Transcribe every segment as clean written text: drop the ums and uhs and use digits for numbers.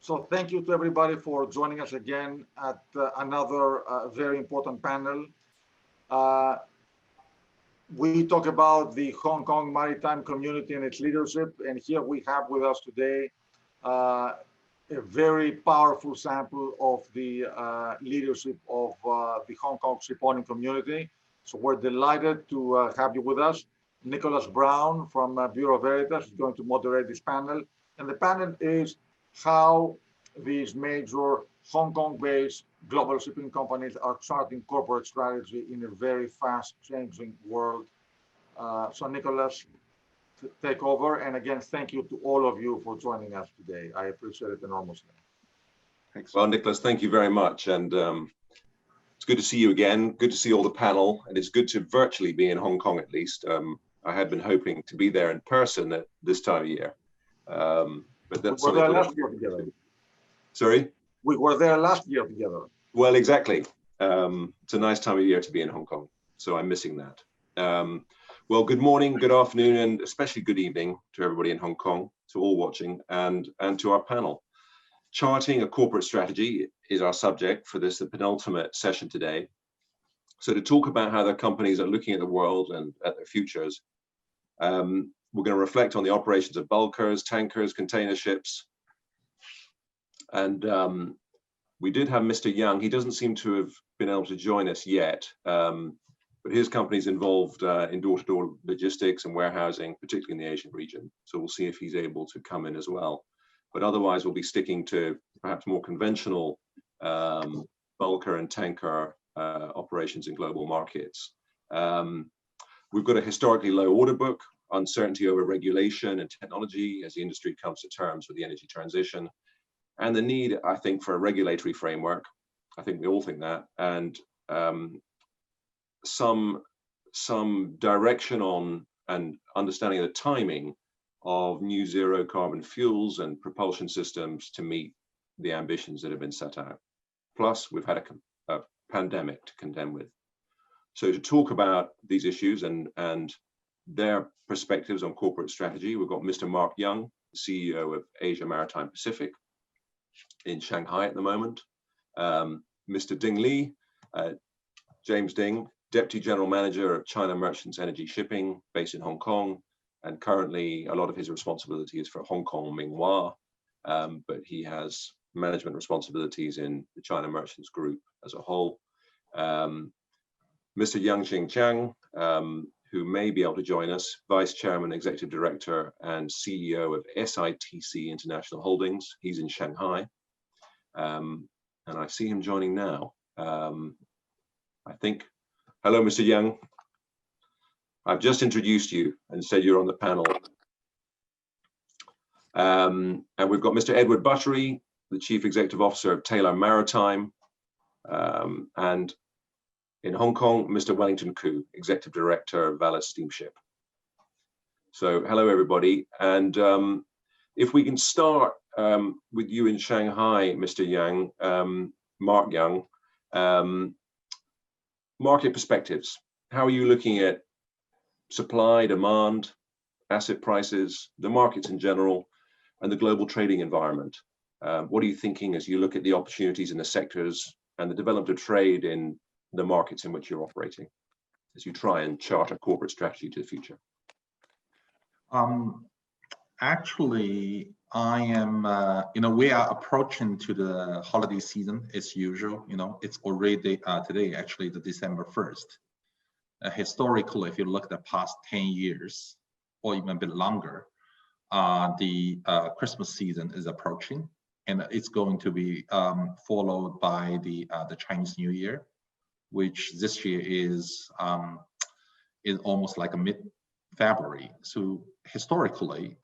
So thank you to everybody for joining us again at another very important panel. We talk about the Hong Kong maritime community and its leadership, and here we have with us today a very powerful sample of the leadership of the Hong Kong shipowning community. So we're delighted to have you with us. Nicolas Brown from Bureau Veritas is going to moderate this panel. And the panel is how these major Hong Kong-based global shipping companies are charting corporate strategy in a very fast-changing world. So Nicolas, take over. And again, thank you to all of you for joining us today. I appreciate it enormously. Thanks. Well, Nicolas, thank you very much. And it's good to see you again. Good to see all the panel. And it's good to virtually be in Hong Kong, at least. I had been hoping to be there in person at this time of year. But that's we were there last year together. Sorry? We were there last year together. Well, exactly. It's a nice time of year to be in Hong Kong. So I'm missing that. Well, good morning, good afternoon, and especially good evening to everybody in Hong Kong, to all watching, and to our panel. Charting a corporate strategy is our subject for this, the penultimate session today. So to talk about how the companies are looking at the world and at their futures, we're going to reflect on the operations of bulkers, tankers, container ships. And we did have Mr. Young. He doesn't seem to have been able to join us yet, but his company is involved in door-to-door logistics and warehousing, particularly in the Asian region. So we'll see if he's able to come in as well. But otherwise, we'll be sticking to perhaps more conventional bulker and tanker operations in global markets. We've got a historically low order book, uncertainty over regulation and technology as the industry comes to terms with the energy transition, and the need, I think, for a regulatory framework. I think we all think that, and some direction on and understanding of the timing of new zero carbon fuels and propulsion systems to meet the ambitions that have been set out. Plus, we've had a pandemic to contend with. So to talk about these issues and their perspectives on corporate strategy, we've got Mr. Mark Young, CEO of Asia Maritime Pacific in Shanghai at the moment. Mr. Ding Li, James Ding, Deputy General Manager of China Merchants Energy Shipping, based in Hong Kong. And currently, a lot of his responsibility is for Hong Kong Minghua, but he has management responsibilities in the China Merchants Group as a whole. Mr. Yang Xingqiang, who may be able to join us, Vice Chairman, Executive Director, and CEO of SITC International Holdings. He's in Shanghai. And I see him joining now. I think, hello, Mr. Yang. I've just introduced you and said you're on the panel. And we've got Mr. Edward Buttery, the Chief Executive Officer of Taylor Maritime. And in Hong Kong, Mr. Wellington Koo, Executive Director of Vallis Steamship. So hello, everybody. And if we can start with you in Shanghai, Mr. Yang, Mark Young, market perspectives. How are you looking at supply, demand, asset prices, the markets in general, and the global trading environment? What are you thinking as you look at the opportunities in the sectors and the development of trade in the markets in which you're operating, as you try and chart a corporate strategy to the future? Actually, I am, we are approaching to the holiday season as usual. It's already today, actually, the December 1st. Historically, if you look at the past 10 years, or even a bit longer, the Christmas season is approaching, and it's going to be followed by the Chinese New Year, which this year is almost like a mid-February. So historically,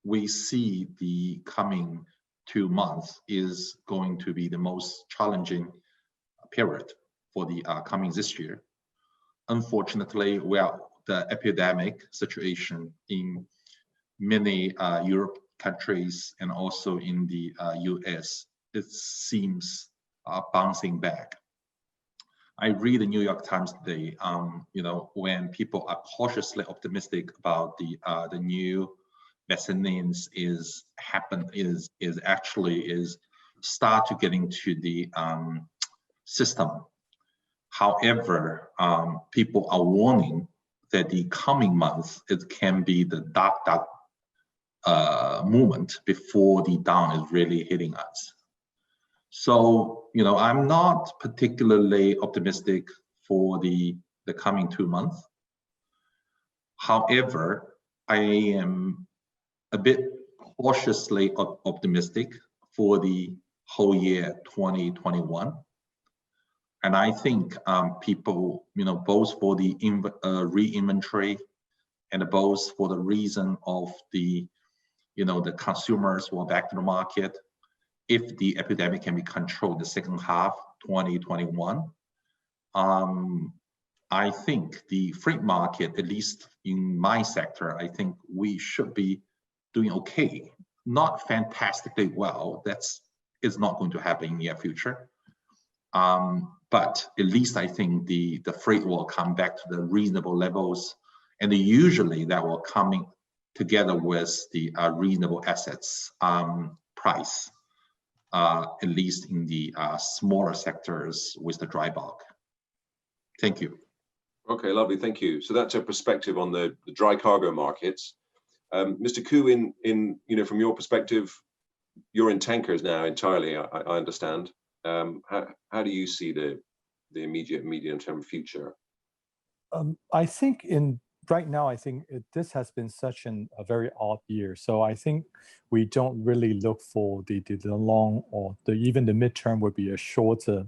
we see the coming 2 months is going to be the most challenging period for the coming this year. Unfortunately, the epidemic situation in many Europe countries and also in the US, it seems bouncing back. I read the New York Times today, when people are cautiously optimistic about the new mezzanines is actually start to get into the system. However, people are warning that the coming months, it can be the dark moment before the down is really hitting us. So, I'm not particularly optimistic for the coming 2 months. However, I am a bit cautiously optimistic for the whole year 2021. And I think people, both for the re-inventory and both for the reason of the consumers who are back to the market, if the epidemic can be controlled in the second half 2021, I think the freight market, at least in my sector, I think we should be doing okay. Not fantastically well. Is not going to happen in the near future. But at least I think the freight will come back to the reasonable levels, and usually that will come together with the reasonable assets price, at least in the smaller sectors with the dry bulk. Thank you. Okay, lovely, thank you. So that's a perspective on the dry cargo markets. Mr. Koo, from your perspective, you're in tankers now entirely, I understand. How do you see the immediate medium-term future? I think right now, I think this has been such a very odd year. So I think we don't really look for the long or even the midterm would be a shorter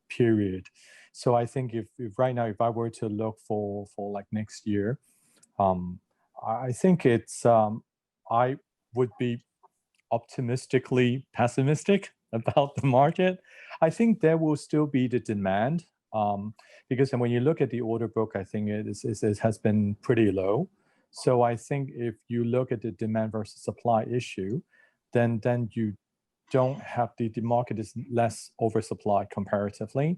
period. So I think if right now, if I were to look for like next year, I think I would be optimistically pessimistic about the market. I think there will still be the demand because when you look at the order book, I think it has been pretty low. So I think if you look at the demand versus supply issue, then you don't have the market is less oversupply comparatively.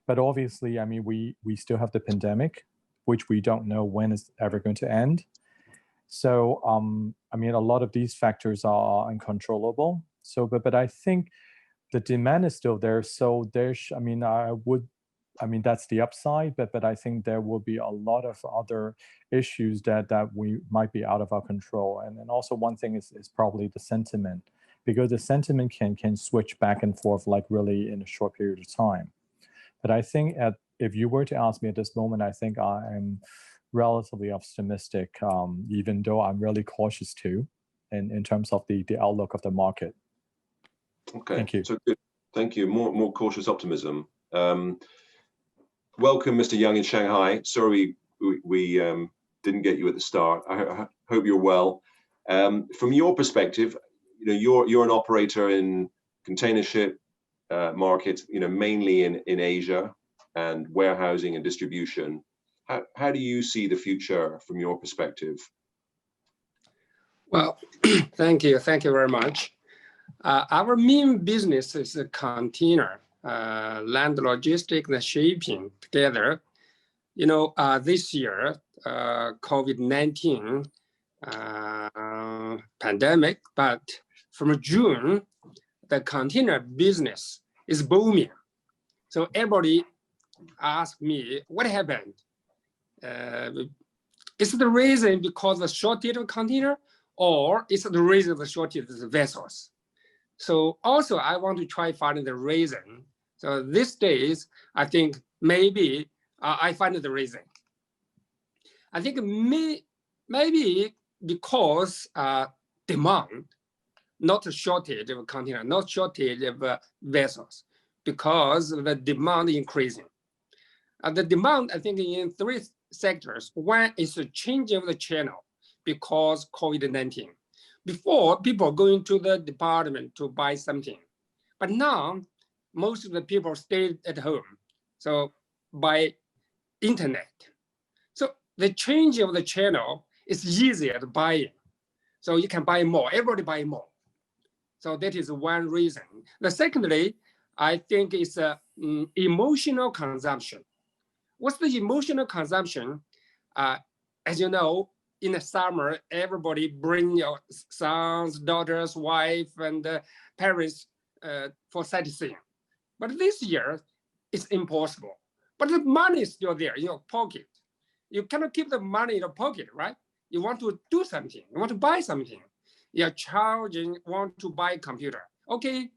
But obviously, I mean, we still have the pandemic, which we don't know when it's ever going to end. So, I mean, a lot of these factors are uncontrollable. So, but I think the demand is still there. So there's, I mean, that's the upside, but I think there will be a lot of other issues that we might be out of our control. And then also one thing is probably the sentiment, because the sentiment can switch back and forth like really in a short period of time. But I think if you were to ask me at this moment, I think I am relatively optimistic, even though I'm really cautious too, in terms of the outlook of the market. Okay, thank you. So good. Thank you. More cautious optimism. Welcome, Mr. Young in Shanghai. Sorry we didn't get you at the start. I hope you're well. From your perspective, you're an operator in container ship markets, mainly in Asia and warehousing and distribution. How do you see the future from your perspective? Well, thank you very much. Our main business is a container, land logistics and shipping together. This year, COVID-19 pandemic, but from June, the container business is booming. So everybody asked me, what happened? Is the reason because of the shortage of container, or is the reason the shortage of the vessels? So also I want to try finding the reason. So these days, I think maybe I find the reason. I think maybe because demand, not a shortage of container, not shortage of vessels, because the demand increasing. The demand, I think, in 3 sectors. One is the change of the channel because COVID-19. Before, people going to the department to buy something, but now most of the people stay at home, so by internet. So the change of the channel is easier to buy. So you can buy more, everybody buy more. So that is one reason. The secondly, I think it's emotional consumption. What's the emotional consumption? As you know, in the summer, everybody bring your sons, daughters, wife, and parents for sightseeing. But this year, it's impossible. But the money is still there in your pocket. You cannot keep the money in your pocket, right? You want to do something. You want to buy something. Your child want to buy a computer. Okay,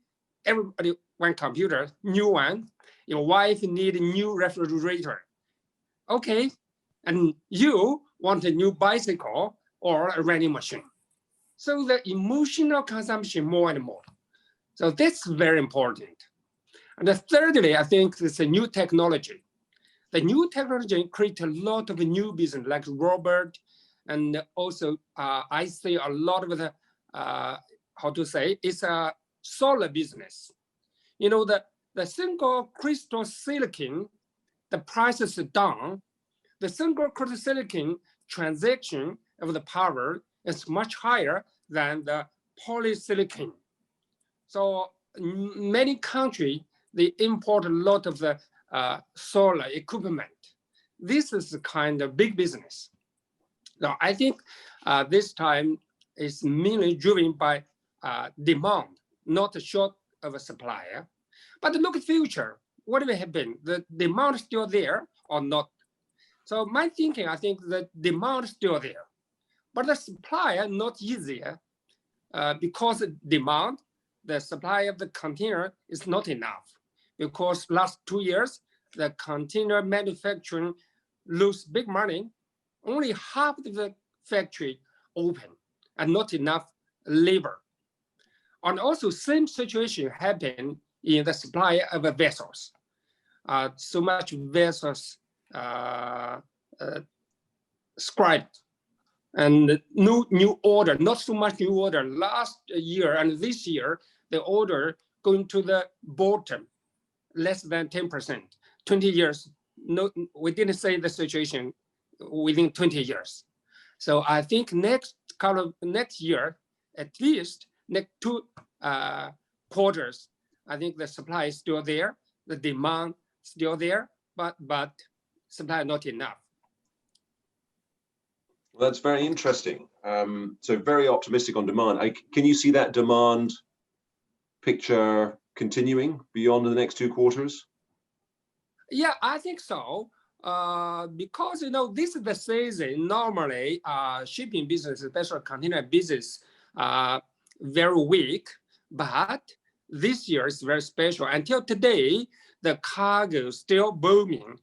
everybody want computer, new one. Your wife need a new refrigerator. Okay, and you want a new bicycle or a running machine. So the emotional consumption more and more. So that's very important. And thirdly, I think it's a new technology. The new technology creates a lot of new business like robot, and also I see a lot of the, how to say, it's a solar business. You know, the single crystal silicon, the price is down. The single crystal silicon transaction of the power is much higher than the polysilicon. So many countries, they import a lot of the solar equipment. This is a kind of big business. Now, I think this time is mainly driven by demand, not a short of a supplier. But look at future, what will happen? The demand is still there or not? So my thinking, I think the demand is still there, but the supplier not easier because demand, the supply of the container is not enough. Because last 2 years, the container manufacturing lose big money, only half of the factory open and not enough labor. And also same situation happened in the supply of vessels. So much vessels scrapped and no new order, not so much new order. Last year and this year, the order going to the bottom, less than 10%. 20 years, no, we didn't say the situation within 20 years. So I think next year, at least next 2 quarters, I think the supply is still there, the demand still there, but supply not enough. Well, that's very interesting. So very optimistic on demand. Can you see that demand picture continuing beyond the next 2 quarters? Yeah, I think so. Because this is the season. Normally, shipping business, especially container business, very weak. But this year is very special. Until today, the cargo is still booming,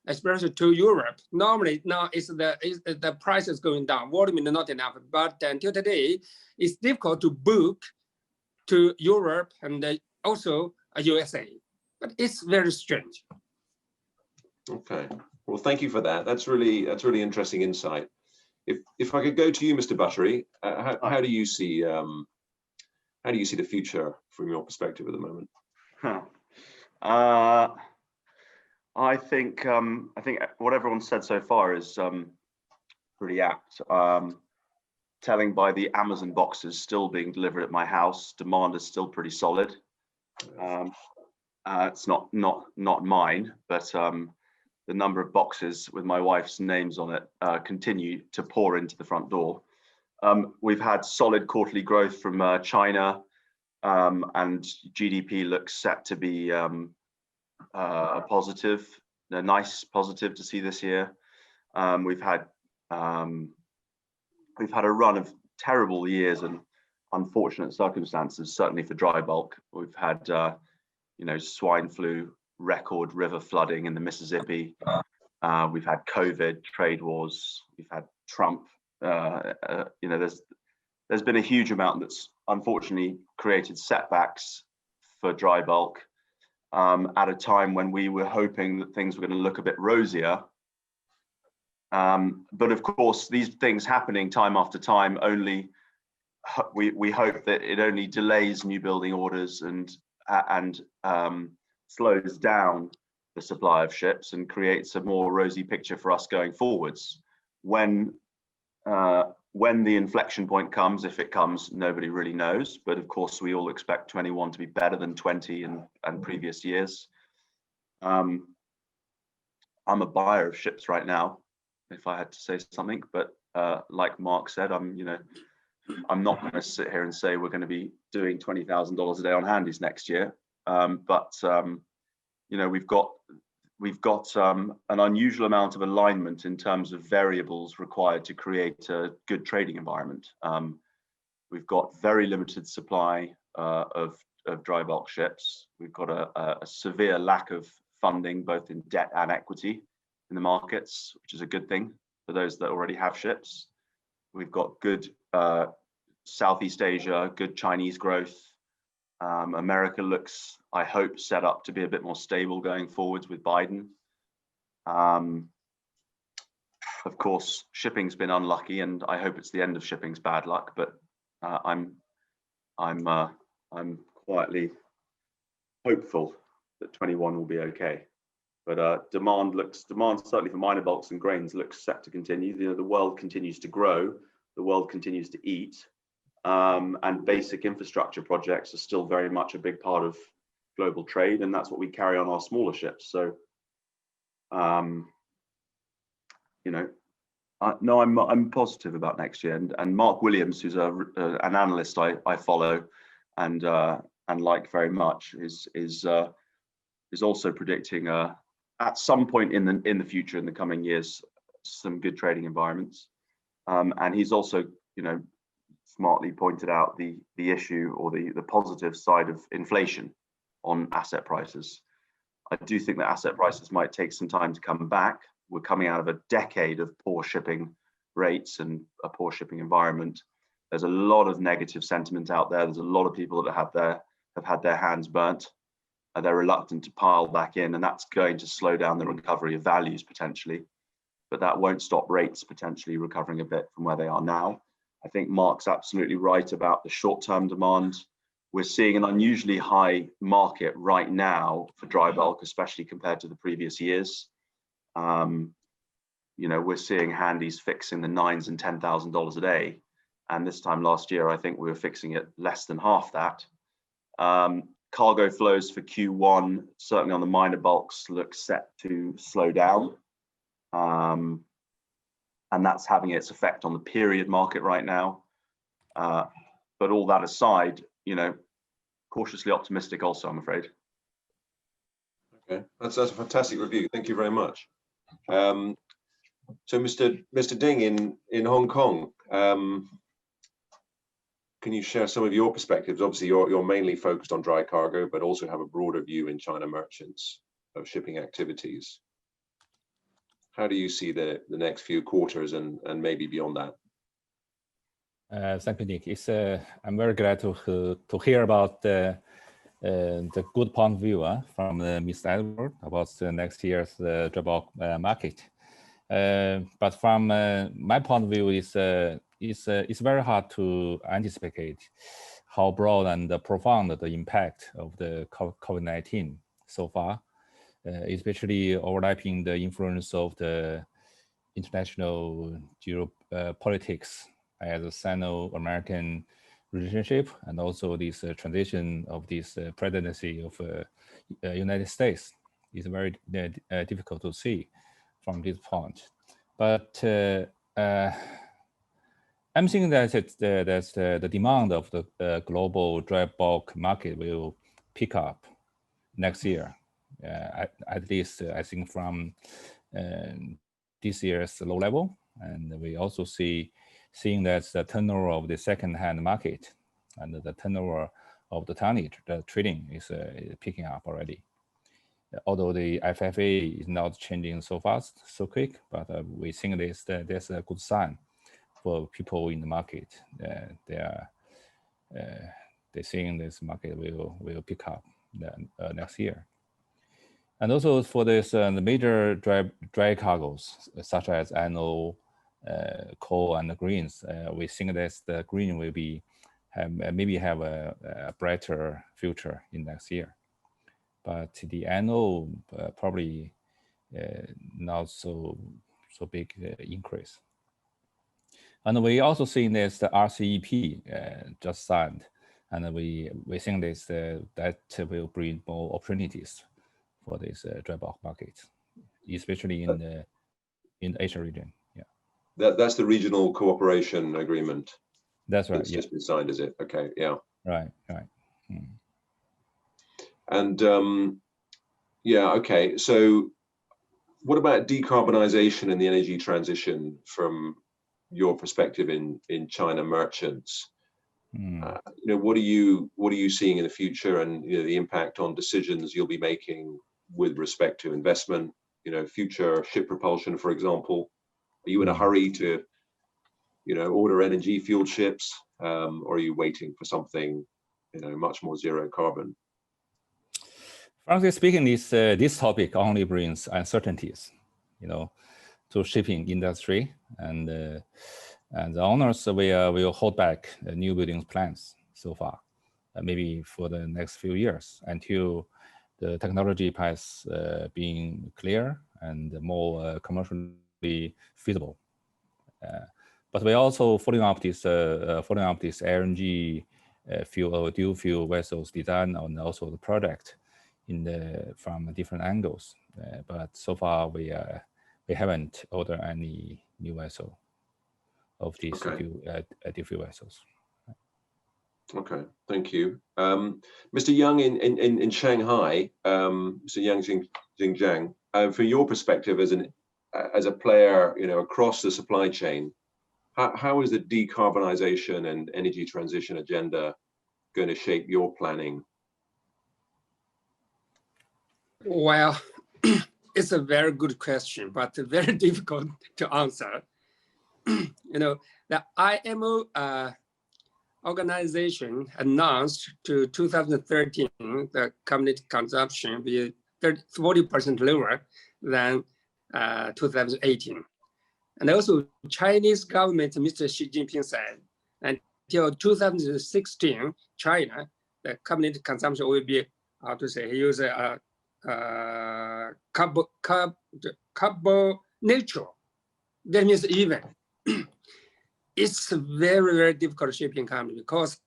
especially to Europe. Normally now the price is going down, volume is not enough. But until today, it's difficult to book to Europe and also USA. But it's very strange. Okay. Well, thank you for that. That's really interesting insight. If I could go to you, Mr. Buttery, how do you see the future from your perspective at the moment? I think what everyone said so far is pretty apt. Telling by the Amazon boxes still being delivered at my house, demand is still pretty solid. It's not mine, but the number of boxes with my wife's names on it continue to pour into the front door. We've had solid quarterly growth from China, and GDP looks set to be positive, a nice positive to see this year. We've had a run of terrible years and unfortunate circumstances, certainly for dry bulk. We've had swine flu, record river flooding in the Mississippi. We've had COVID, trade wars. We've had Trump. There's been a huge amount that's unfortunately created setbacks for dry bulk at a time when we were hoping that things were going to look a bit rosier. But of course, these things happening time after time only, we hope that it only delays new building orders and slows down the supply of ships and creates a more rosy picture for us going forwards. When the inflection point comes, if it comes, nobody really knows. But of course, we all expect 21 to be better than 20 and previous years. I'm a buyer of ships right now, if I had to say something, but like Mark said, I'm not going to sit here and say we're going to be doing $20,000 a day on handies next year, but we've got an unusual amount of alignment in terms of variables required to create a good trading environment. We've got very limited supply of dry bulk ships. We've got a severe lack of funding, both in debt and equity in the markets, which is a good thing for those that already have ships. We've got good Southeast Asia, good Chinese growth. America looks, I hope, set up to be a bit more stable going forwards with Biden. Of course, shipping's been unlucky, and I hope it's the end of shipping's bad luck. But I'm quietly hopeful that 21 will be okay. But demand certainly for minor bulks and grains looks set to continue. The world continues to grow, the world continues to eat, and basic infrastructure projects are still very much a big part of global trade, and that's what we carry on our smaller ships. So, no, I'm positive about next year. And Mark Williams, who's an analyst I follow and like very much, is also predicting at some point in the future, in the coming years, some good trading environments. And he's also, smartly pointed out the issue or the positive side of inflation on asset prices. I do think that asset prices might take some time to come back. We're coming out of a decade of poor shipping rates and a poor shipping environment. There's a lot of negative sentiment out there. There's a lot of people that have had their hands burnt. They're reluctant to pile back in, and that's going to slow down the recovery of values potentially. But that won't stop rates potentially recovering a bit from where they are now. I think Mark's absolutely right about the short-term demand. We're seeing an unusually high market right now for dry bulk, especially compared to the previous years. We're seeing handies fixing the $9,000 and $10,000 a day. And this time last year, I think we were fixing it less than half that. Cargo flows for Q1, certainly on the minor bulks, look set to slow down. And that's having its effect on the period market right now. But all that aside, cautiously optimistic also, I'm afraid. Okay, that's a fantastic review. Thank you very much. So Mr. Ding in Hong Kong, can you share some of your perspectives? Obviously, you're mainly focused on dry cargo, but also have a broader view in China merchants of shipping activities. How do you see the next few quarters and maybe beyond that? Thank you, Nick. I'm very glad to hear about the good point of view from Mr. Edward about the next year's dry bulk market. But from my point of view, it's very hard to anticipate how broad and profound the impact of the COVID-19 so far, especially overlapping the influence of the international geopolitics as a Sino-American relationship, and also this transition of this presidency of United States is very difficult to see from this point. But I'm thinking that the demand of the global dry bulk market will pick up next year. At least I think from this year's low level, and we also seeing that the turnover of the second-hand market and the turnover of the tonnage, the trading is picking up already. Although the FFA is not changing so fast, so quick, but we think there's a good sign for people in the market. They're seeing this market will pick up next year. And also for this, the major dry cargoes, such as iron, coal, and the greens, we think that the green will maybe have a brighter future in next year. But the iron probably not so big increase. And we also seen this the RCEP just signed, and we think this that will bring more opportunities for this dry bulk market, especially in the Asia region. Yeah. That's the regional cooperation agreement. That's right. It's Yeah. just been signed, is it? Okay, yeah. Right. And yeah, okay. So what about decarbonization and the energy transition from your perspective in China merchants? What are you seeing in the future, and the impact on decisions you'll be making with respect to investment? Future ship propulsion, for example. Are you in a hurry to order energy fueled ships, or are you waiting for something much more zero carbon? Frankly speaking, this topic only brings uncertainties, to shipping industry, and the owners will hold back new building plans so far, maybe for the next few years, until the technology path being clear and more commercially feasible. But we're also following up this LNG fuel or dual fuel vessels design, and also the project from different angles. But so far we haven't ordered any new vessel of these dual fuel vessels. Okay, thank you. Mr. Yang in Shanghai, Mr. Yang Xingjiang, from your perspective as a player, across the supply chain, how is the decarbonization and energy transition agenda going to shape your planning? Well, it's a very good question, but very difficult to answer. The IMO organization announced to 2013 the community consumption be 40% lower than 2018. And also Chinese government, Mr. Xi Jinping said, until 2016, China, the community consumption will be, how to say, use carbon neutral. That means even. It's a very, very difficult shipping company because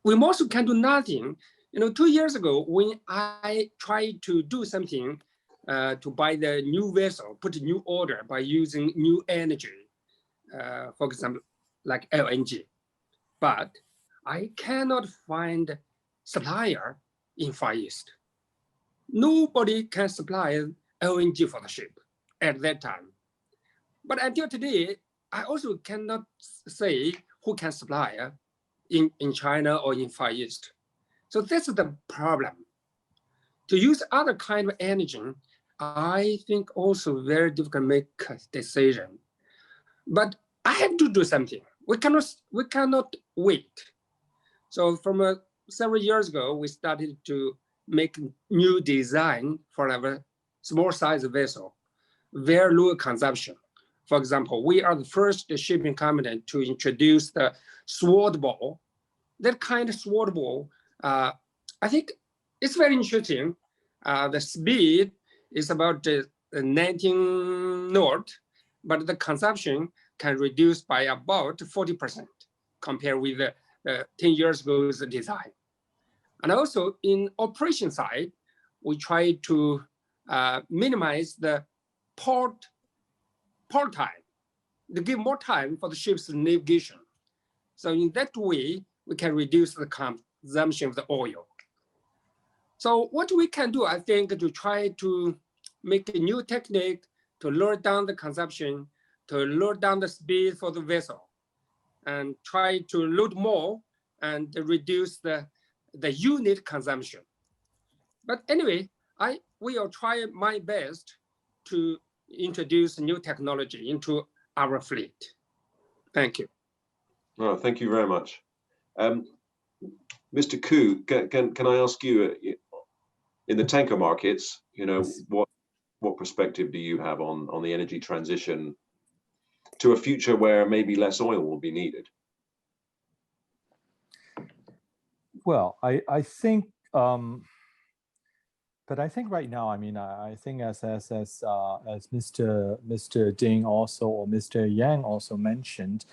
we mostly can do nothing. 2 years ago, when I tried to do something to buy the new vessel, put a new order by using new energy, for example, like LNG, but I cannot find supplier in Far East. Nobody can supply LNG for the ship at that time. But until today, I also cannot say who can supply in China or in Far East. So that's the problem. To use other kind of energy, I think also very difficult to make a decision. But I have to do something. We cannot wait. So from several years ago, we started to make new design for our small size vessel, very low consumption. For example, we are the first shipping company to introduce the sword ball. That kind of sword ball, I think it's very interesting. The speed is about 19 knots, but the consumption can reduce by about 40% compared with the 10 years ago's design. And also in operation side, we try to minimize the port time, to give more time for the ship's navigation. So in that way, we can reduce the consumption of the oil. So what we can do, I think, to try to make a new technique to lower down the consumption, to lower down the speed for the vessel, and try to load more and reduce the unit consumption. But anyway, I will try my best to introduce new technology into our fleet. Thank you. Oh, thank you very much. Mr. Koo, can I ask you, in the tanker markets, what perspective do you have on the energy transition to a future where maybe less oil will be needed? Well, I think, but I think right now, I mean, I think as Mr. Ding also, or Mr. Yang also mentioned,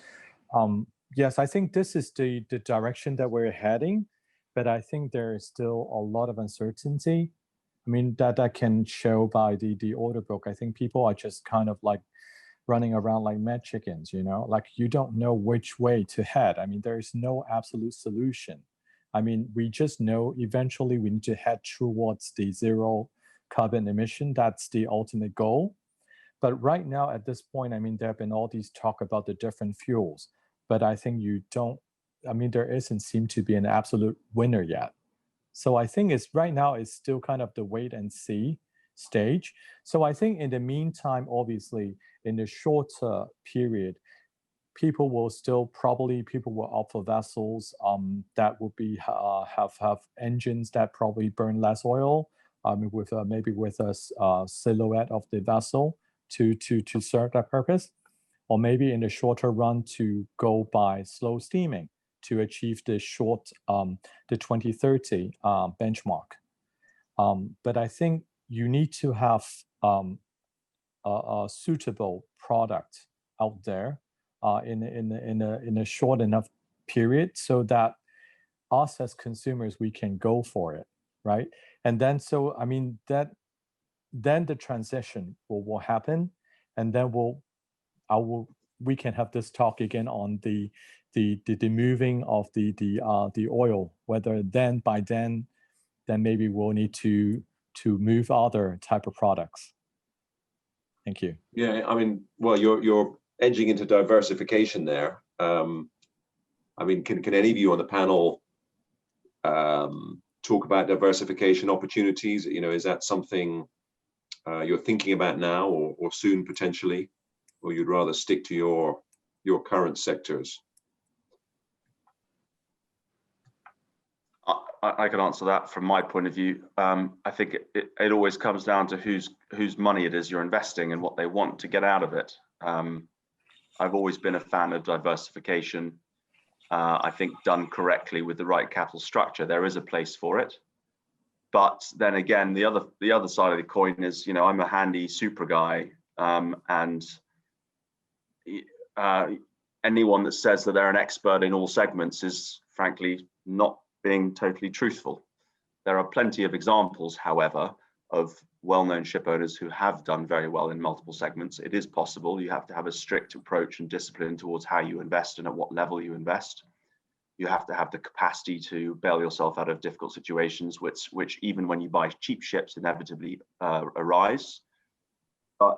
yes, I think this is the direction that we're heading, but I think there is still a lot of uncertainty. I mean, that can show by the order book. I think people are just kind of like running around like mad chickens, you know, like you don't know which way to head. I mean, there is no absolute solution. I mean, we just know eventually we need to head towards the zero carbon emission. That's the ultimate goal. But right now, at this point, I mean, there have been all these talk about the different fuels, but I think there isn't seem to be an absolute winner yet. So I think right now it's still kind of the wait and see stage. So I think in the meantime, obviously, in the shorter period, people will opt for vessels that will be have engines that probably burn less oil, with maybe with a silhouette of the vessel to serve that purpose, or maybe in the shorter run to go by slow steaming to achieve the 2030 benchmark. But I think you need to have a suitable product out there in a short enough period so that us as consumers, we can go for it, right? And then then the transition will happen, and then we can have this talk again on the moving of the oil, whether then maybe we'll need to move other type of products. Thank you. Yeah, I mean, well, you're edging into diversification there. I mean, can any of you on the panel talk about diversification opportunities? You know, is that something you're thinking about now or soon potentially, or you'd rather stick to your current sectors? I can answer that from my point of view. I think it always comes down to whose money it is you're investing and what they want to get out of it. I've always been a fan of diversification. I think done correctly with the right capital structure, there is a place for it. But then again, the other side of the coin is, you know, I'm a handy super guy, and anyone that says that they're an expert in all segments is frankly not being totally truthful. There are plenty of examples, however, of well-known ship owners who have done very well in multiple segments. It is possible. You have to have a strict approach and discipline towards how you invest and at what level you invest. You have to have the capacity to bail yourself out of difficult situations, which even when you buy cheap ships inevitably arise. But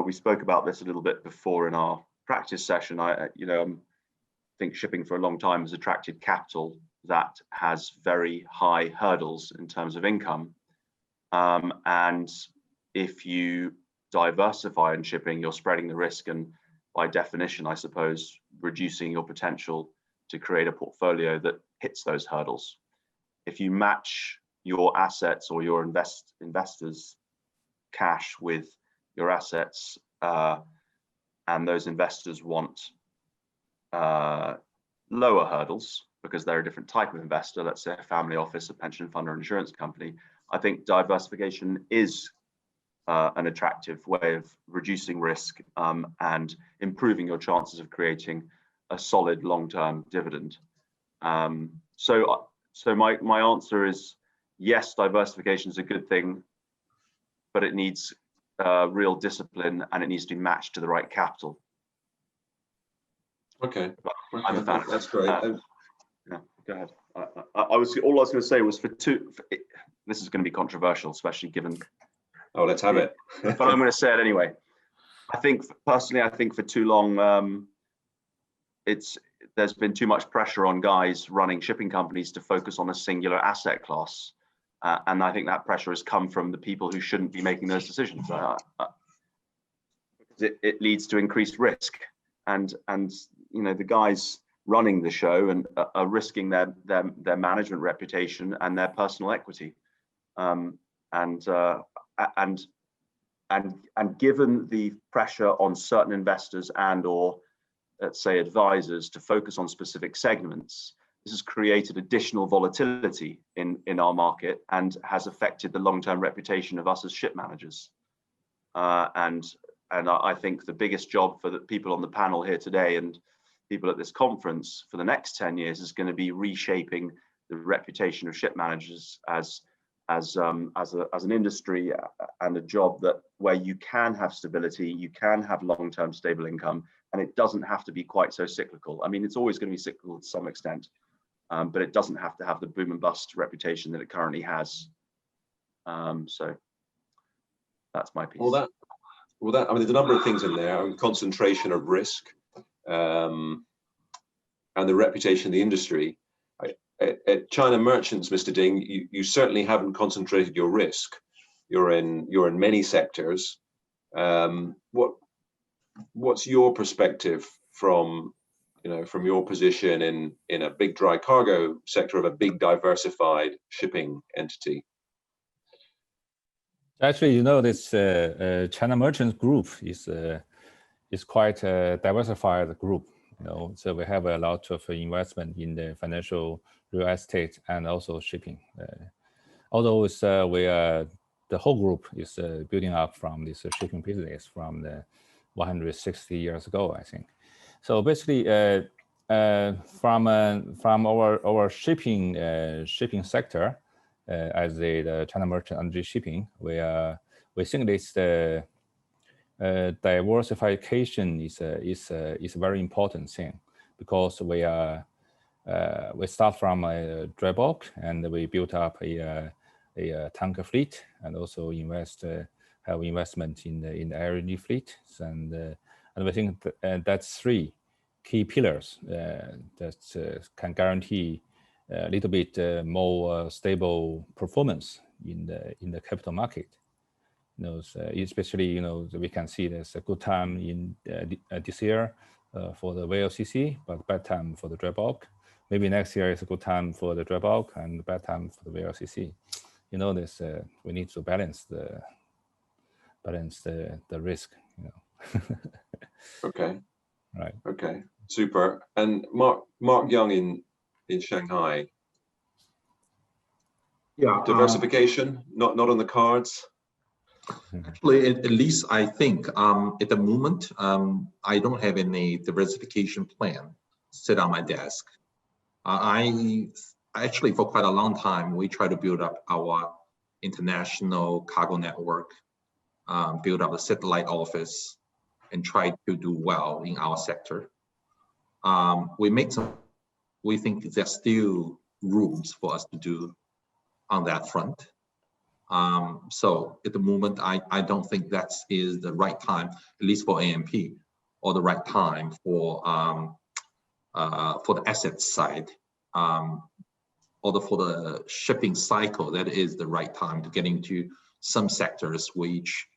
we spoke about this a little bit before in our practice session. I think shipping for a long time has attracted capital that has very high hurdles in terms of income. And if you diversify in shipping, you're spreading the risk and by definition, I suppose, reducing your potential to create a portfolio that hits those hurdles. If you match your assets or your investors' cash with your assets, and those investors want lower hurdles because they're a different type of investor, let's say a family office, a pension fund, or an insurance company, I think diversification is an attractive way of reducing risk and improving your chances of creating a solid long-term dividend. So my answer is yes, diversification is a good thing, but it needs real discipline and it needs to be matched to the right capital. Okay, I'm a fan. That's great. Yeah, go ahead. All I was going to say was this is going to be controversial, especially given. Oh, let's have it. But I'm going to say it anyway. I think for too long, there's been too much pressure on guys running shipping companies to focus on a singular asset class, and I think that pressure has come from the people who shouldn't be making those decisions. It leads to increased risk, and you know the guys running the show and are risking their management reputation and their personal equity, and given the pressure on certain investors and or let's say advisors to focus on specific segments, this has created additional volatility in our market and has affected the long-term reputation of us as ship managers. And I think the biggest job for the people on the panel here today and people at this conference for the next 10 years is going to be reshaping the reputation of ship managers as as an industry and a job where you can have stability, you can have long-term stable income, and it doesn't have to be quite so cyclical. I mean, it's always going to be cyclical to some extent, but it doesn't have to have the boom and bust reputation that it currently has. So that's my piece. Well, I mean, there's a number of things in there. I mean, concentration of risk, and the reputation of the industry. At China Merchants, Mr. Ding, you certainly haven't concentrated your risk. You're in many sectors. What's your perspective from your position in a big dry cargo sector of a big diversified shipping entity? Actually, this China Merchants Group is quite a diversified group. So we have a lot of investment in the financial, real estate, and also shipping. Although the whole group is building up from this shipping business from the 160 years ago, I think. So basically, from our shipping sector, as the China Merchant Energy Shipping, we think this diversification is a very important thing, because we start from a dry bulk and we built up a tanker fleet, and also have investment in the LNG fleet, and we think that's three key pillars that can guarantee a little bit more stable performance in the capital market. Especially we can see there's a good time in this year for the VLCC, but bad time for the dry bulk. Maybe next year is a good time for the dry bulk and bad time for the VLCC. We need to balance the risk. Okay. Right. Okay. Super. And Mark Young in Shanghai. Yeah. Diversification not on the cards. Actually, at least I think at the moment, I don't have any diversification plan sit on my desk. I actually, for quite a long time, we try to build up our international cargo network, build up a satellite office, and try to do well in our sector. We think there's still rooms for us to do on that front. So at the moment, I don't think that is the right time, at least for AMP, or the right time for the asset side, or for the shipping cycle. That is the right time to get into some sectors which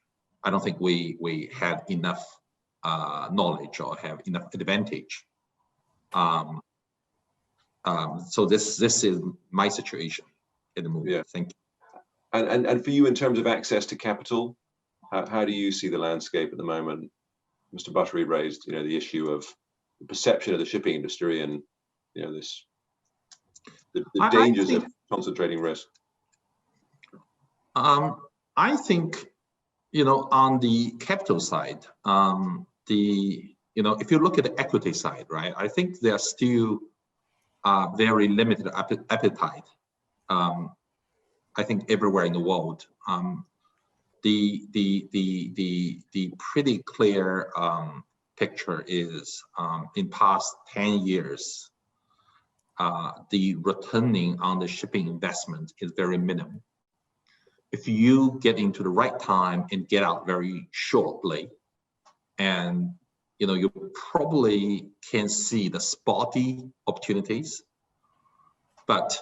I don't think we have enough knowledge or have enough advantage. So this is my situation at the moment. Yeah. Thank you. And for you, in terms of access to capital, how do you see the landscape at the moment? Mr. Buttery raised, the issue of the perception of the shipping industry and, the dangers of concentrating risk. I think, on the capital side, if you look at the equity side, right, I think there's still very limited appetite. I think everywhere in the world, the pretty clear picture is in past 10 years, the returning on the shipping investment is very minimal. If you get into the right time and get out very shortly, and you probably can see the spotty opportunities, but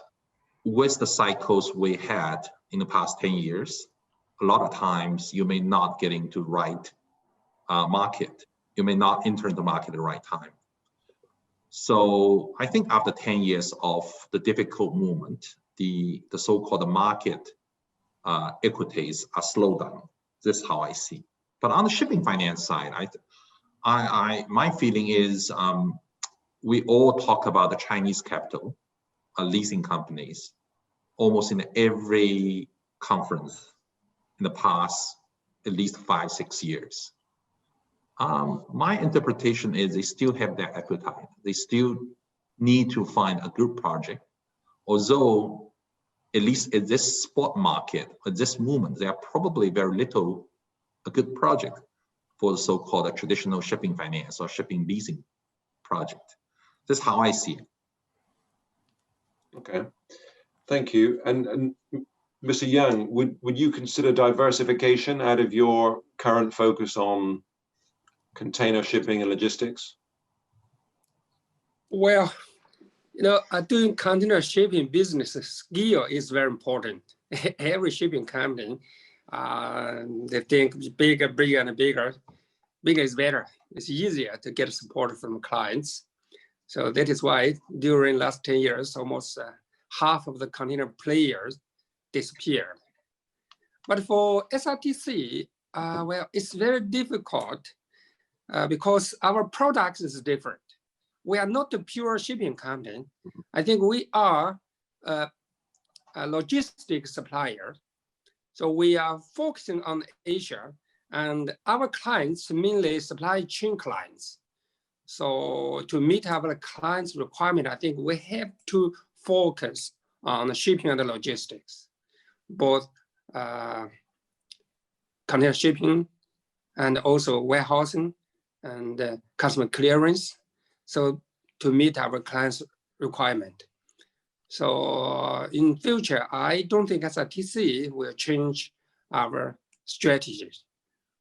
with the cycles we had in the past 10 years, a lot of times you may not get into the right market. You may not enter the market at the right time. So I think after 10 years of the difficult moment, the so-called market equities are slowed down. This is how I see. But on the shipping finance side, my feeling is we all talk about the Chinese capital, leasing companies, almost in every conference in the past at least 5-6 years. My interpretation is they still have that appetite. They still need to find a good project, although at least in this spot market, at this moment, there are probably very little a good project for the so-called traditional shipping finance or shipping leasing project. That's how I see it. Okay, thank you. And Mr. Yang, would you consider diversification out of your current focus on container shipping and logistics? Well, doing container shipping business skill is very important. Every shipping company, they think bigger, bigger, and bigger. Bigger is better. It's easier to get support from clients. So that is why during last 10 years, almost half of the container players disappeared. But for SRTC, well, it's very difficult because our product is different. We are not a pure shipping company. I think we are a logistics supplier. So we are focusing on Asia, and our clients mainly supply chain clients. So to meet our clients' requirement, I think we have to focus on shipping and logistics, both container shipping and also warehousing and customer clearance. So to meet our clients' requirement. So in future, I don't think SRTC will change our strategies.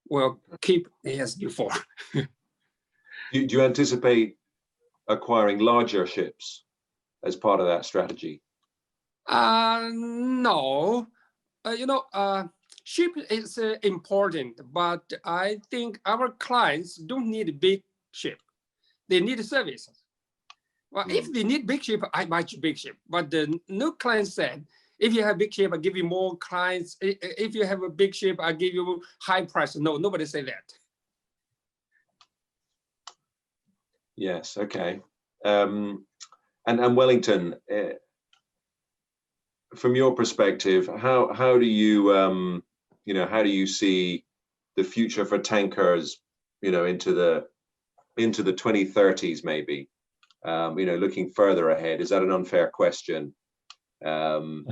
We'll keep it as before. Do you anticipate acquiring larger ships as part of that strategy? No. Ship is important, but I think our clients don't need a big ship. They need services. Well, if they need big ship, I buy big ship. But no client said, if you have big ship, I give you more clients. If you have a big ship, I give you high price. No, nobody say that. Yes, okay. And Wellington, from your perspective, how do you how do you see the future for tankers, into the 2030s maybe? Looking further ahead, is that an unfair question? Just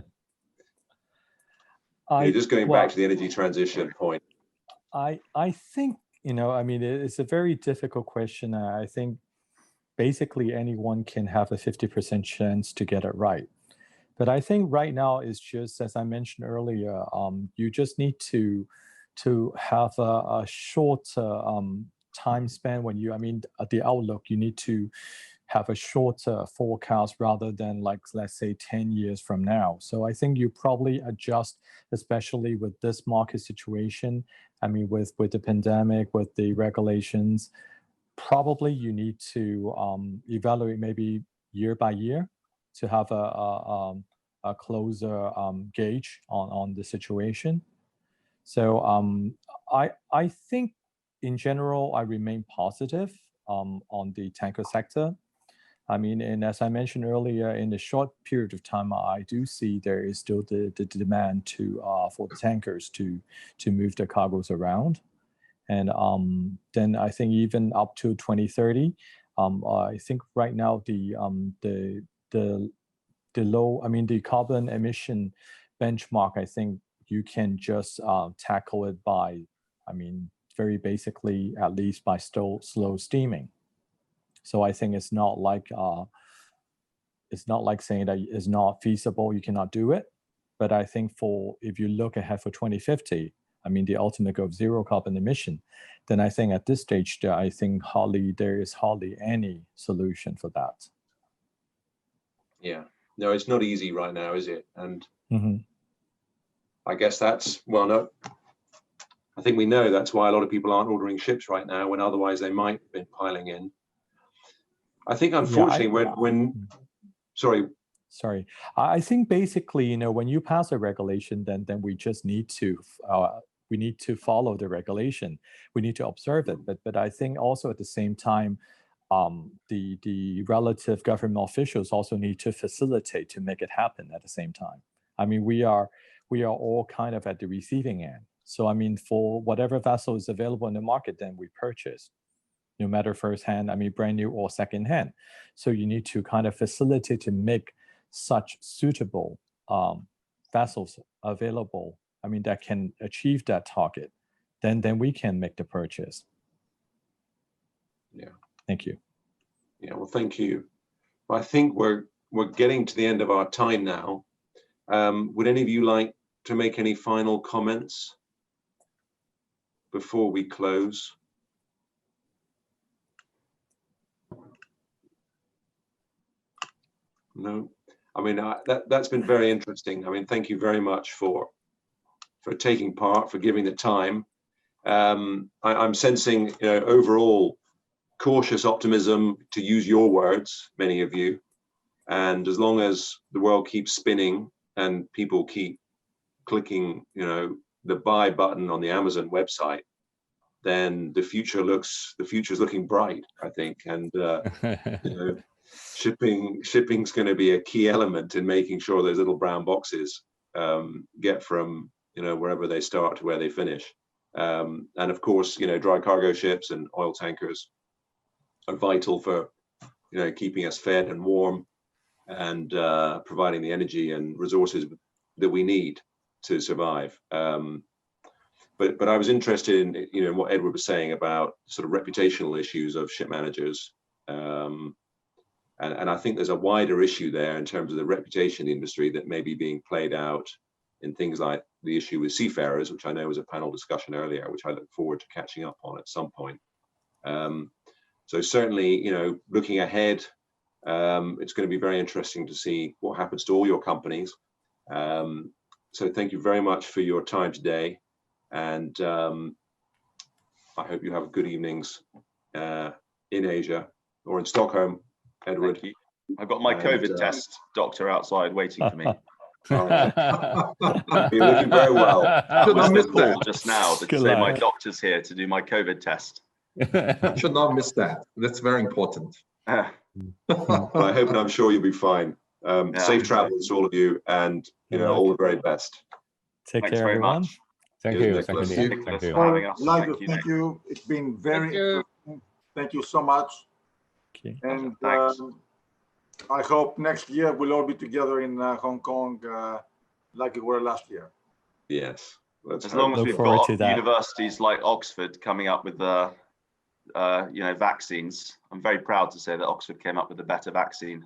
going back to the energy transition point. I think, it's a very difficult question. I think basically anyone can have a 50% chance to get it right. But I think right now it's just, as I mentioned earlier, you just need to have a short time span when at the outlook, you need to have a shorter forecast rather than let's say 10 years from now. So I think you probably adjust, especially with this market situation. With the pandemic, with the regulations, probably you need to evaluate maybe year by year to have a closer gauge on the situation. So I think in general, I remain positive on the tanker sector. And as I mentioned earlier, in the short period of time, I do see there is still the demand for the tankers to move the cargoes around. And then I think even up to 2030, I think right now the carbon emission benchmark, I think you can just tackle it by, very basically, at least by slow steaming. So I think it's not like saying that it's not feasible, you cannot do it. But I think if you look ahead for 2050, the ultimate goal of zero carbon emission, then I think at this stage, there is hardly any solution for that. Yeah, no, it's not easy right now, is it? And I guess that's, no, I think we know that's why a lot of people aren't ordering ships right now, when otherwise they might have been piling in. I think, unfortunately, Sorry. I think basically, when you pass a regulation, then we just need to follow the regulation. We need to observe it. But I think also at the same time, the relative government officials also need to facilitate to make it happen at the same time. We are all kind of at the receiving end. So for whatever vessel is available in the market, then we purchase, no matter firsthand, brand new or secondhand. So you need to kind of facilitate to make such suitable vessels available, I mean, that can achieve that target, then we can make the purchase. Yeah. Thank you. Yeah, well, thank you. I think we're getting to the end of our time now. Would any of you like to make any final comments before we close? No, I mean, that's been very interesting. I mean, thank you very much for taking part, for giving the time. I'm sensing, you know, overall cautious optimism, to use your words, many of you. And as long as the world keeps spinning and people keep clicking, you know, the buy button on the Amazon website, then the future is looking bright, I think. And you know, shipping's going to be a key element in making sure those little brown boxes get from, you know, wherever they start to where they finish. And of course, you know, dry cargo ships and oil tankers are vital for, you know, keeping us fed and warm and providing the energy and resources that we need to survive. But I was interested in, you know, what Edward was saying about sort of reputational issues of ship managers. And I think there's a wider issue there in terms of the reputation of the industry that may be being played out in things like the issue with seafarers, which I know was a panel discussion earlier, which I look forward to catching up on at some point. So certainly, you know, looking ahead, it's going to be very interesting to see what happens to all your companies. So thank you very much for your time today. And I hope you have good evenings in Asia or in Stockholm, Edward. I've got my COVID test doctor outside waiting for me. You're looking very well. That was the call just now to Good say luck. my doctor's here to do my COVID test. Should not miss that. That's very important. Well, I hope and I'm sure you'll be fine. Safe travels to all of you, and you know, all the very best. Take Thanks care, very everyone. much. Thank Yes, you. Nicolas. Thank you. Nicolas, Thank you. for having us. Like Thank to you, thank Nick. you. It's been very Thank you. interesting. Thank you so much. Okay. And Thanks. I hope next year we'll all be together in Hong Kong like we were last year. Yes. Let's As hope. long as Look we've forward got to that. universities like Oxford coming up with the, you know, vaccines. I'm very proud to say that Oxford came up with a better vaccine.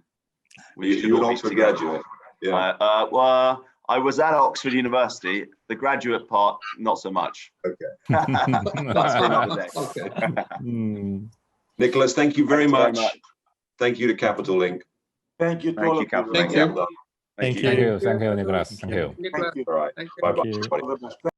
We should You're an all be Oxford together. graduate. Yeah. Well, I was at Oxford University. The graduate part, not so much. Okay. That's for another day. Okay. Nicolas, thank you very Thanks very much. much. Thank you to Capital Link. Thank you to Thank all you, of you. Captain. Thank Well you. done. Thank Thank you. you. Thank you, Nicolas. Thank you. Nicolas, Thank you. All right. thank you. Bye bye. Thank you. All the best.